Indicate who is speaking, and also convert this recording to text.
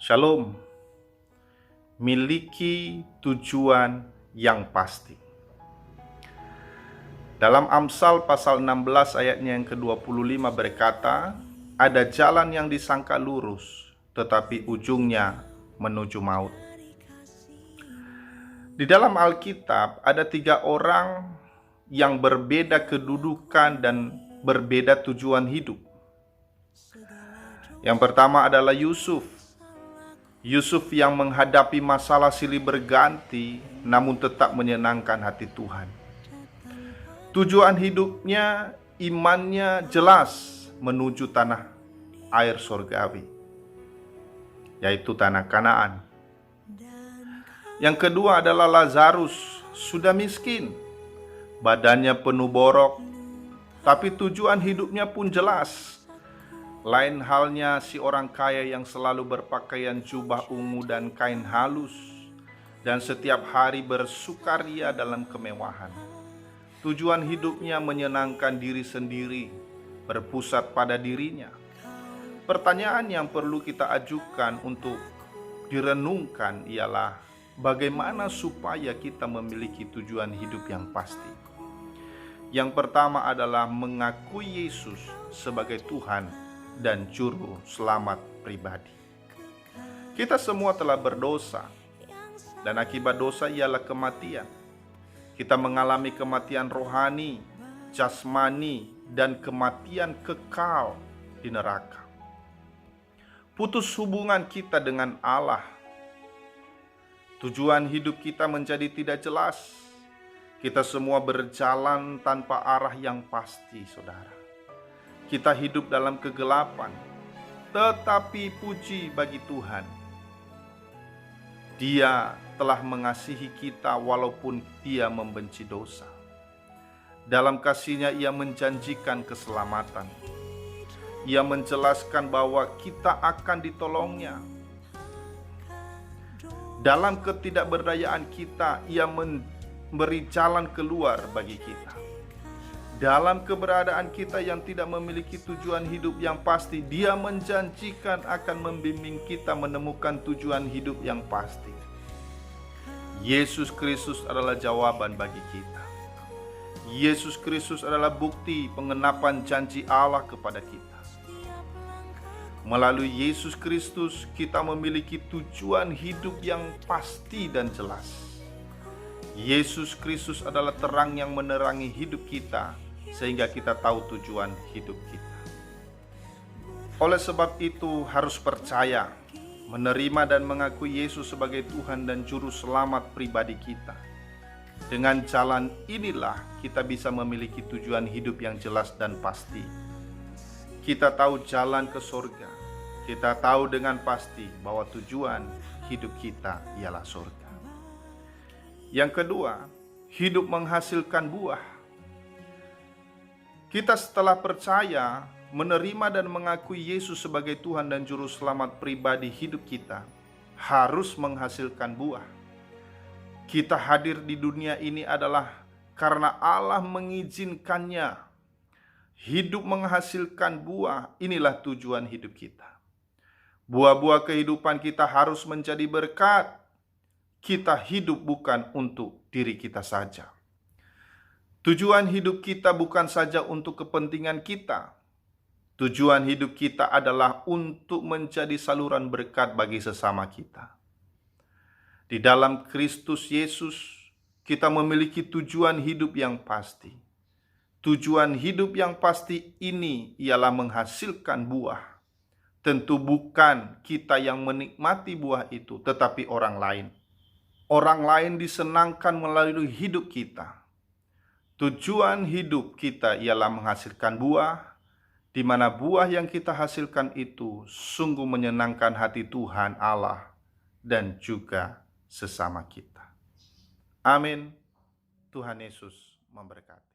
Speaker 1: Shalom, miliki tujuan yang pasti. Dalam Amsal pasal 16 ayatnya yang ke-25 berkata, ada jalan yang disangka lurus, tetapi ujungnya menuju maut. Di dalam Alkitab ada 3 orang yang berbeda kedudukan dan berbeda tujuan hidup. Yang pertama adalah Yusuf. Yusuf yang menghadapi masalah silih berganti, namun tetap menyenangkan hati Tuhan. Tujuan hidupnya, imannya jelas menuju tanah air surgawi, yaitu tanah Kanaan. Yang kedua adalah Lazarus, sudah miskin, badannya penuh borok, tapi tujuan hidupnya pun jelas. Lain halnya si orang kaya yang selalu berpakaian jubah ungu dan kain halus, dan setiap hari bersukaria dalam kemewahan. Tujuan hidupnya menyenangkan diri sendiri, berpusat pada dirinya. Pertanyaan yang perlu kita ajukan untuk direnungkan ialah, bagaimana supaya kita memiliki tujuan hidup yang pasti? Yang pertama adalah mengakui Yesus sebagai Tuhan dan Juru Selamat pribadi. Kita semua telah berdosa, dan akibat dosa ialah kematian. Kita mengalami kematian rohani, jasmani, dan kematian kekal di neraka. Putus hubungan kita dengan Allah. Tujuan hidup kita menjadi tidak jelas. Kita semua berjalan tanpa arah yang pasti, saudara. Kita hidup dalam kegelapan, tetapi puji bagi Tuhan, Dia telah mengasihi kita walaupun Dia membenci dosa. Dalam kasih-Nya Ia menjanjikan keselamatan. Ia menjelaskan bahwa kita akan ditolong-Nya. Dalam ketidakberdayaan kita, Ia memberi jalan keluar bagi kita. Dalam keberadaan kita yang tidak memiliki tujuan hidup yang pasti, Dia menjanjikan akan membimbing kita menemukan tujuan hidup yang pasti. Yesus Kristus adalah jawaban bagi kita. Yesus Kristus adalah bukti pengenapan janji Allah kepada kita. Melalui Yesus Kristus, kita memiliki tujuan hidup yang pasti dan jelas. Yesus Kristus adalah terang yang menerangi hidup kita, sehingga kita tahu tujuan hidup kita. Oleh sebab itu harus percaya, menerima dan mengakui Yesus sebagai Tuhan dan Juru Selamat pribadi kita. Dengan jalan inilah kita bisa memiliki tujuan hidup yang jelas dan pasti. Kita tahu jalan ke surga. Kita tahu dengan pasti bahwa tujuan hidup kita ialah surga. Yang kedua, hidup menghasilkan buah. Kita setelah percaya, menerima dan mengakui Yesus sebagai Tuhan dan Juru Selamat pribadi hidup kita, harus menghasilkan buah. Kita hadir di dunia ini adalah karena Allah mengizinkannya. Hidup menghasilkan buah, inilah tujuan hidup kita. Buah-buah kehidupan kita harus menjadi berkat. Kita hidup bukan untuk diri kita saja. Tujuan hidup kita bukan saja untuk kepentingan kita. Tujuan hidup kita adalah untuk menjadi saluran berkat bagi sesama kita. Di dalam Kristus Yesus, kita memiliki tujuan hidup yang pasti. Tujuan hidup yang pasti ini ialah menghasilkan buah. Tentu bukan kita yang menikmati buah itu, tetapi orang lain. Orang lain disenangkan melalui hidup kita. Tujuan hidup kita ialah menghasilkan buah, di mana buah yang kita hasilkan itu sungguh menyenangkan hati Tuhan Allah dan juga sesama kita. Amin. Tuhan Yesus memberkati.